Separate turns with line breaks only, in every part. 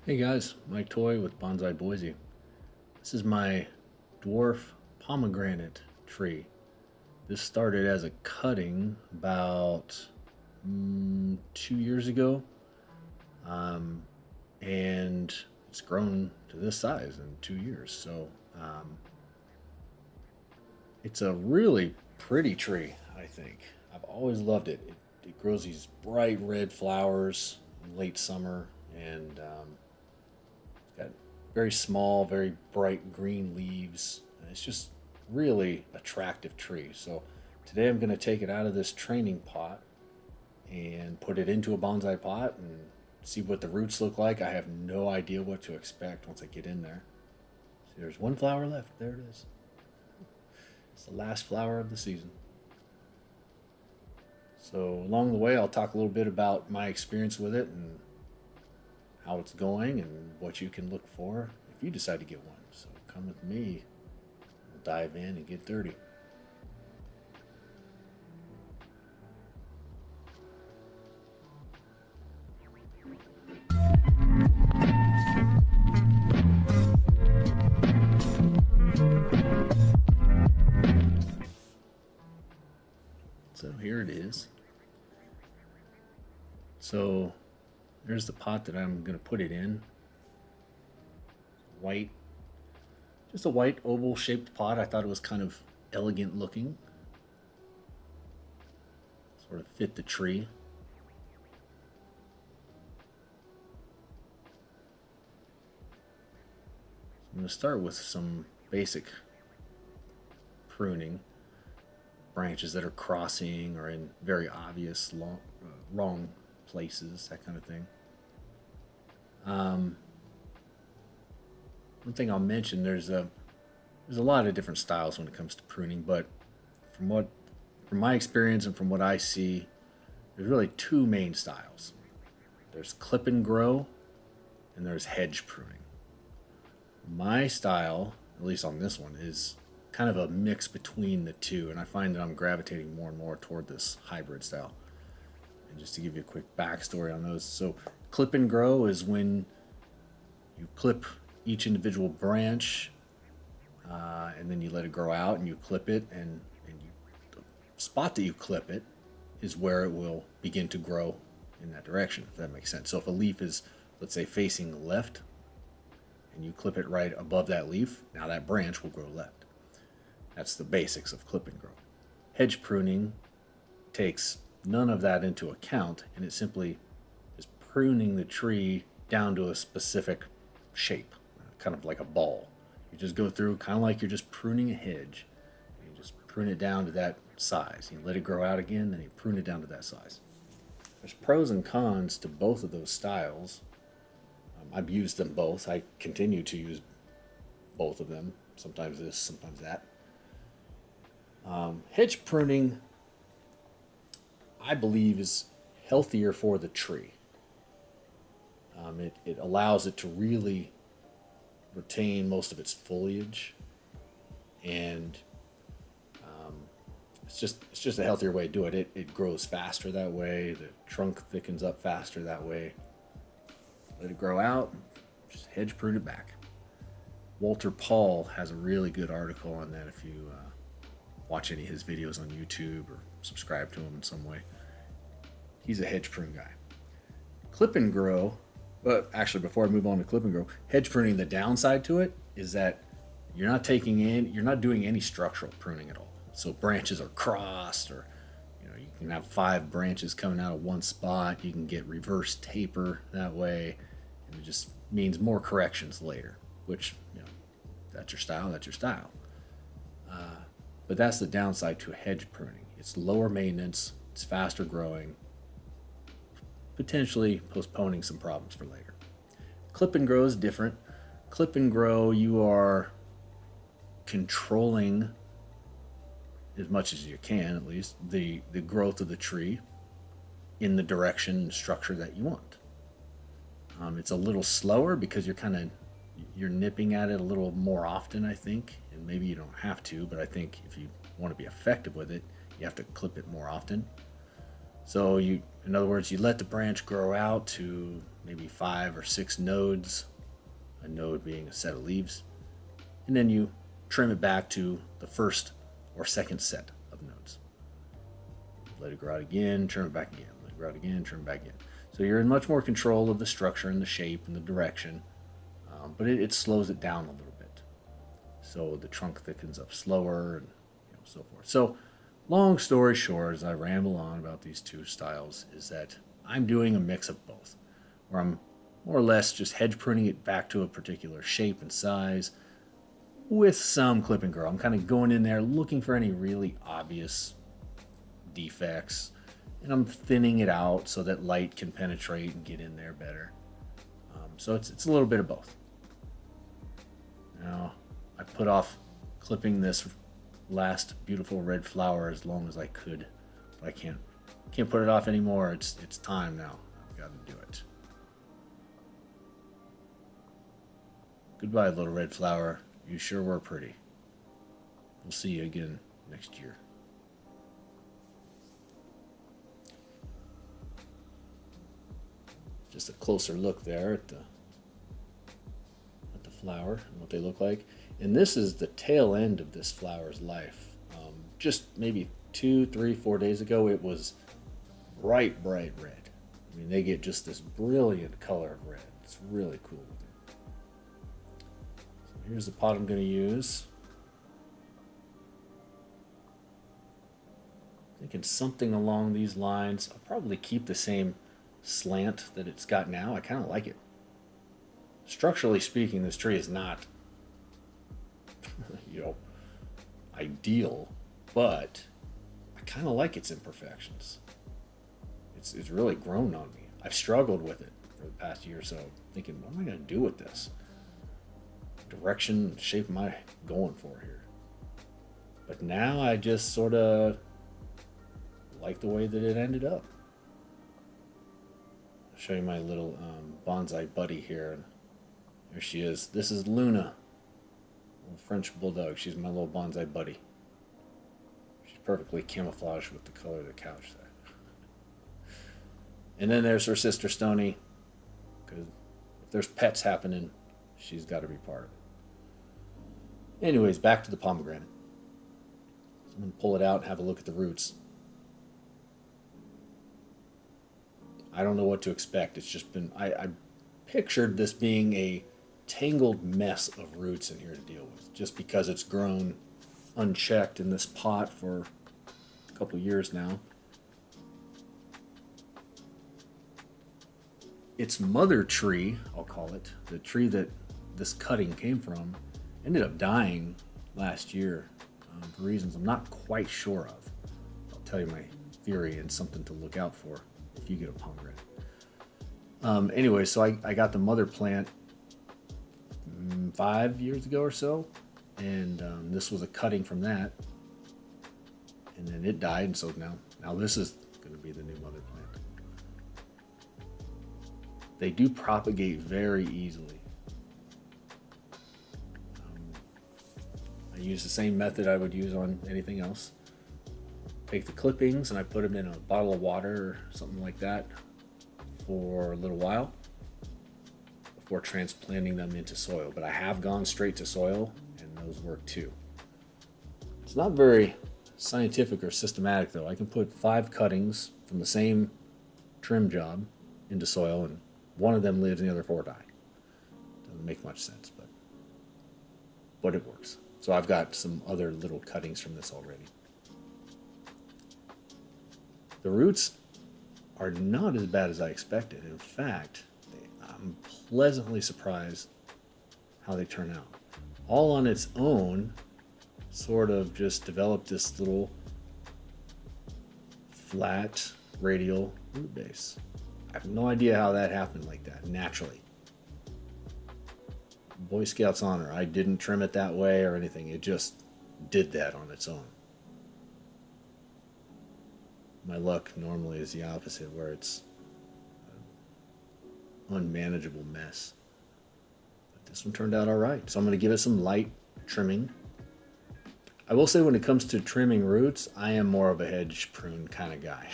Hey guys, Mike Toy with Bonsai Boise. This is my dwarf pomegranate tree. This started as a cutting about 2 years ago, um, and it's grown to this size in 2 years. So it's a really pretty tree, I think. I've always loved it. It grows these bright red flowers in late summer, and it's got very small, very bright green leaves. It's just really attractive tree. So today I'm going to take it out of this training pot and put it into a bonsai pot and see what the roots look like. I have no idea what to expect once I get in there. See, there's one flower left. There it is. It's the last flower of the season. So along the way, I'll talk a little bit about my experience with it and how it's going and what you can look for if you decide to get one. So come with me. We'll dive in and get dirty. So here it is. So there's the pot that I'm going to put it in. White, just a white oval shaped pot. I thought it was kind of elegant looking. Sort of fit the tree. So I'm going to start with some basic pruning. Branches that are crossing or in very obvious wrong places, that kind of thing. One thing I'll mention, there's a lot of different styles when it comes to pruning, but from my experience and from what I see, there's really two main styles. There's clip and grow, and there's hedge pruning. My style, at least on this one, is kind of a mix between the two, and I find that I'm gravitating more and more toward this hybrid style. And just to give you a quick backstory on those, so clip and grow is when you clip each individual branch, and then you let it grow out, and you clip it, and the spot that you clip it is where it will begin to grow in that direction, if that makes sense. So if a leaf is, let's say, facing left, and you clip it right above that leaf, now that branch will grow left. That's the basics of clip and grow. Hedge pruning takes none of that into account, and it simply is pruning the tree down to a specific shape, kind of like a ball. You just go through kind of like you're just pruning a hedge. You just prune it down to that size. You let it grow out again, then you prune it down to that size. There's pros and cons to both of those styles. I've used them both. I continue to use both of them. Sometimes this, sometimes that. Hedge pruning, I believe, is healthier for the tree. It allows it to really retain most of its foliage, and it's just a healthier way to do it. It grows faster that way. The trunk thickens up faster that way. Let it grow out, just hedge prune it back. Walter Paul has a really good article on that if you watch any of his videos on YouTube or subscribe to him in some way. He's a hedge prune guy. Clip and grow, but actually before I move on to clip and grow, hedge pruning, the downside to it is that you're not doing any structural pruning at all. So branches are crossed, or you can have 5 branches coming out of one spot. You can get reverse taper that way, and it just means more corrections later, which, that's your style, that's your style. But that's the downside to hedge pruning. It's lower maintenance, it's faster growing, potentially postponing some problems for later. Clip and grow is different. Clip and grow, you are controlling, as much as you can at least, the growth of the tree in the direction and structure that you want. It's a little slower because you're nipping at it a little more often, I think, and maybe you don't have to, but I think if you want to be effective with it, you have to clip it more often. So you In other words, you let the branch grow out to maybe 5 or 6 nodes, a node being a set of leaves, and then you trim it back to the first or second set of nodes. Let it grow out again, trim it back again, let it grow out again, trim it back again. So you're in much more control of the structure and the shape and the direction, but it slows it down a little bit. So the trunk thickens up slower and so forth. So long story short, as I ramble on about these two styles, is that I'm doing a mix of both, where I'm more or less just hedge pruning it back to a particular shape and size with some clip and grow. I'm kind of going in there looking for any really obvious defects, and I'm thinning it out so that light can penetrate and get in there better. So it's a little bit of both. Now, I put off clipping this last beautiful red flower as long as I could, but I can't put it off anymore. It's time now. I've got to do it. Goodbye, little red flower. You sure were pretty. We'll see you again next year. Just a closer look there at the flower and what they look like. And this is the tail end of this flower's life. Just maybe 2, 3, 4 days ago, it was bright red. I mean, they get just this brilliant color of red. It's really cool looking. So here's the pot I'm going to use. Thinking something along these lines. I'll probably keep the same slant that it's got now. I kind of like it. Structurally speaking, this tree is not, ideal, but I kind of like its imperfections. It's really grown on me. I've struggled with it for the past year or so, thinking, what am I going to do with this? Direction, shape am I going for here? But now I just sort of like the way that it ended up. I'll show you my little bonsai buddy here. There she is. This is Luna, a French bulldog. She's my little bonsai buddy. She's perfectly camouflaged with the color of the couch there. And then there's her sister Stony, because if there's pets happening, she's got to be part of it. Anyways, back to the pomegranate. So I'm going to pull it out and have a look at the roots. I don't know what to expect. It's just been, I pictured this being a tangled mess of roots in here to deal with, just because it's grown unchecked in this pot for a couple of years now. Its mother tree, I'll call it, the tree that this cutting came from, ended up dying last year for reasons I'm not quite sure of. I'll tell you my theory and something to look out for if you get a pomegranate. Anyway, so I got the mother plant 5 years ago or so, and this was a cutting from that, and then it died, and so now this is going to be the new mother plant. They do propagate very easily. I use the same method I would use on anything else. Take the clippings and I put them in a bottle of water or something like that for a little while before transplanting them into soil. But I have gone straight to soil, and those work too. It's not very scientific or systematic though. I can put 5 cuttings from the same trim job into soil, and one of them lives and the other 4 die. Doesn't make much sense, but it works. So I've got some other little cuttings from this already. The roots are not as bad as I expected. In fact, I'm pleasantly surprised how they turn out. All on its own, sort of just developed this little flat radial root base. I have no idea how that happened like that, naturally. Boy Scouts honor, I didn't trim it that way or anything. It just did that on its own. My luck normally is the opposite, where it's an unmanageable mess. But this one turned out all right, so I'm going to give it some light trimming. I will say, when it comes to trimming roots, I am more of a hedge prune kind of guy.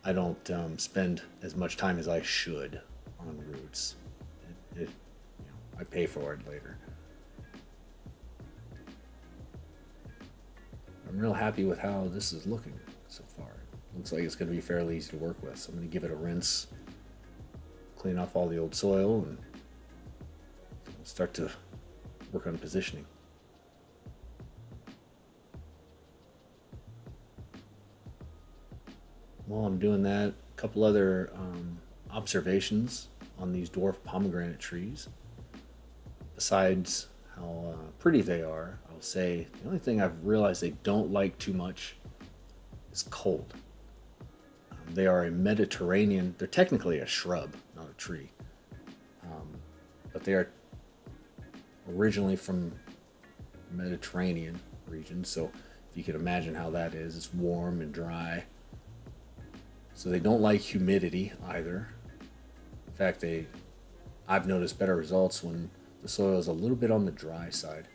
I don't spend as much time as I should on roots. I pay for it later. I'm real happy with how this is looking so far. It looks like it's going to be fairly easy to work with. So I'm going to give it a rinse, clean off all the old soil, and start to work on positioning. While I'm doing that, a couple other observations on these dwarf pomegranate trees. Besides how pretty they are, I'll say the only thing I've realized they don't like too much is cold. They are a Mediterranean, they're technically a shrub, not a tree. But they are originally from Mediterranean region, so if you can imagine how that is, it's warm and dry. So they don't like humidity either. In fact, I've noticed better results when the soil is a little bit on the dry side.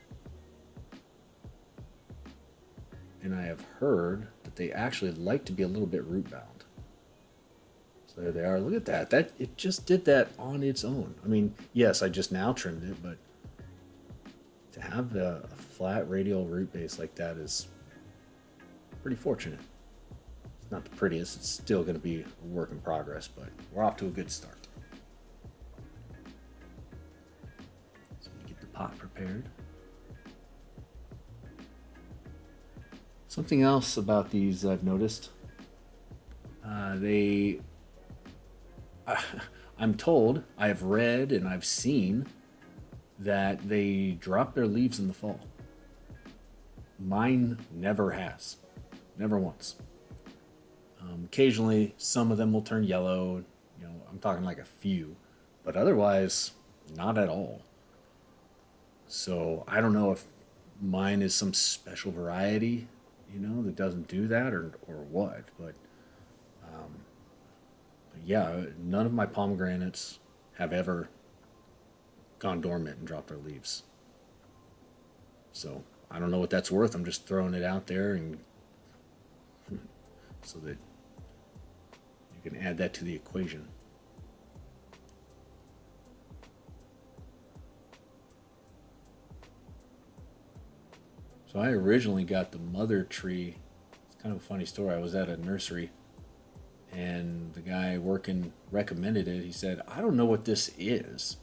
And I have heard that they actually like to be a little bit root bound. So there they are. Look at that. It just did that on its own. I mean, yes, I just now trimmed it, but to have a flat radial root base like that is pretty fortunate. It's not the prettiest. It's still going to be a work in progress, but we're off to a good start. So I'm going to get the pot prepared. Something else about these I've noticed. I'm told, I've read and I've seen that they drop their leaves in the fall. Mine never has. Never once. Occasionally, some of them will turn yellow. I'm talking like a few. But otherwise, not at all. So I don't know if mine is some special variety, that doesn't do that or what. But yeah, none of my pomegranates have ever gone dormant and dropped their leaves. So I don't know what that's worth. I'm just throwing it out there and so that you can add that to the equation. So I originally got the mother tree. It's kind of a funny story. I was at a nursery and the guy working recommended it. He said, I don't know what this is.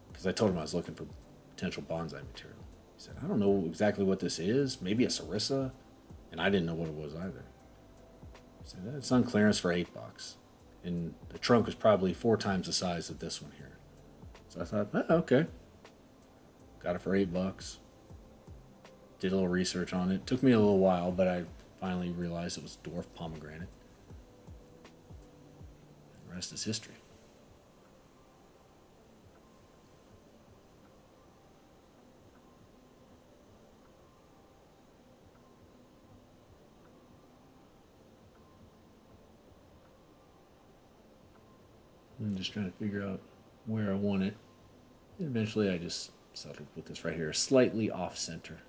Because I told him I was looking for potential bonsai material. He said, I don't know exactly what this is. Maybe a sarissa. And I didn't know what it was either. He said, it's on clearance for $8. And the trunk was probably 4 times the size of this one here. So I thought, okay. Got it for $8. Did a little research on it. Took me a little while, but I finally realized it was dwarf pomegranate. The rest is history. I'm just trying to figure out where I want it. And eventually I just settled with this right here, slightly off center.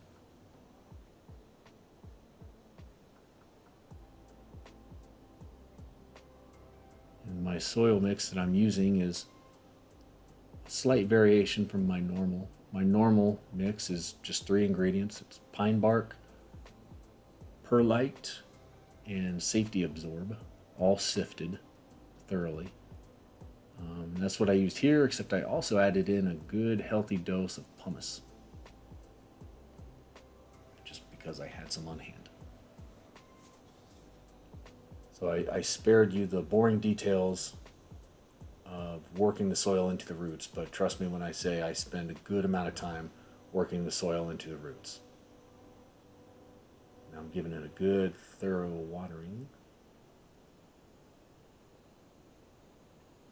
And my soil mix that I'm using is a slight variation from my normal. My normal mix is just 3 ingredients. It's pine bark, perlite, and safety absorb, all sifted thoroughly. That's what I used here, except I also added in a good healthy dose of pumice, just because I had some on hand. So I spared you the boring details of working the soil into the roots, but trust me when I say I spend a good amount of time working the soil into the roots. Now I'm giving it a good thorough watering.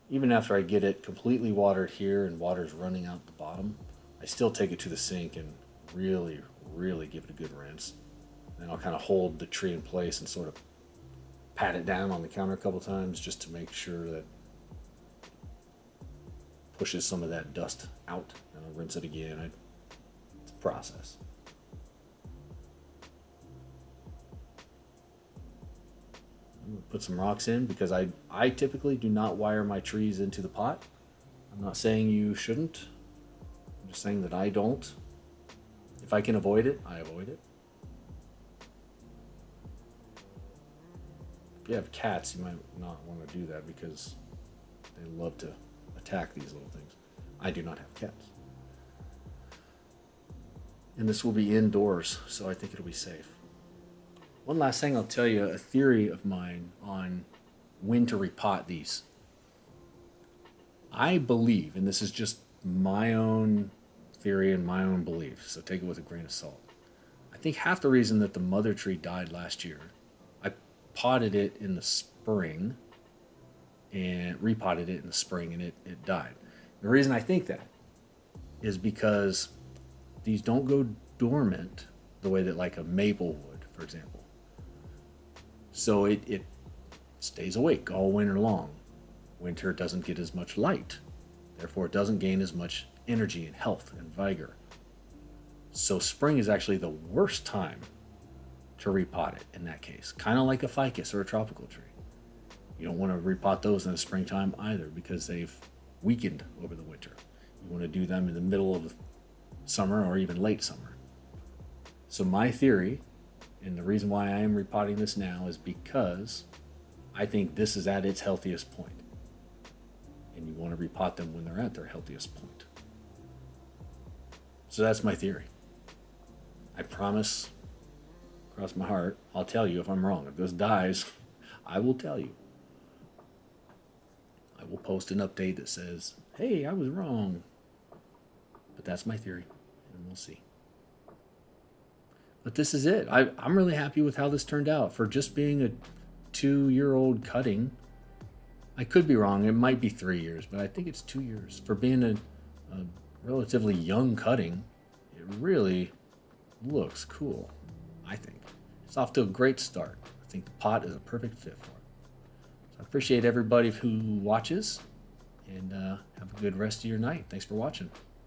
Even after I get it completely watered here and water's running out the bottom, I still take it to the sink and really, really give it a good rinse. Then I'll kind of hold the tree in place and sort of pat it down on the counter a couple times just to make sure that it pushes some of that dust out. And I'll rinse it again. It's a process. put some rocks in, because I typically do not wire my trees into the pot. I'm not saying you shouldn't. I'm just saying that I don't. If I can avoid it, I avoid it. If you have cats, you might not want to do that because they love to attack these little things. I do not have cats. And this will be indoors, so I think it'll be safe. One last thing I'll tell you, a theory of mine on when to repot these. I believe, and this is just my own theory and my own belief, so take it with a grain of salt. I think half the reason that the mother tree died last year, I potted it in the spring and repotted it in the spring, and it died. The reason I think that is because these don't go dormant the way that like a maple would, for example. So it stays awake all winter long. Winter it doesn't get as much light. Therefore, it doesn't gain as much energy and health and vigor. So spring is actually the worst time to repot it in that case. Kind of like a ficus or a tropical tree. You don't want to repot those in the springtime either because they've weakened over the winter. You want to do them in the middle of summer or even late summer. So my theory, and the reason why I am repotting this now, is because I think this is at its healthiest point. And you want to repot them when they're at their healthiest point. So that's my theory. I promise, cross my heart, I'll tell you if I'm wrong. If this dies, I will tell you. I will post an update that says, hey, I was wrong. But that's my theory, and we'll see. But this is it. I'm really happy with how this turned out. For just being a 2-year-old cutting, I could be wrong. It might be 3 years, but I think it's 2 years. For being a relatively young cutting, it really looks cool, I think. It's off to a great start. I think the pot is a perfect fit for it. So I appreciate everybody who watches, and have a good rest of your night. Thanks for watching.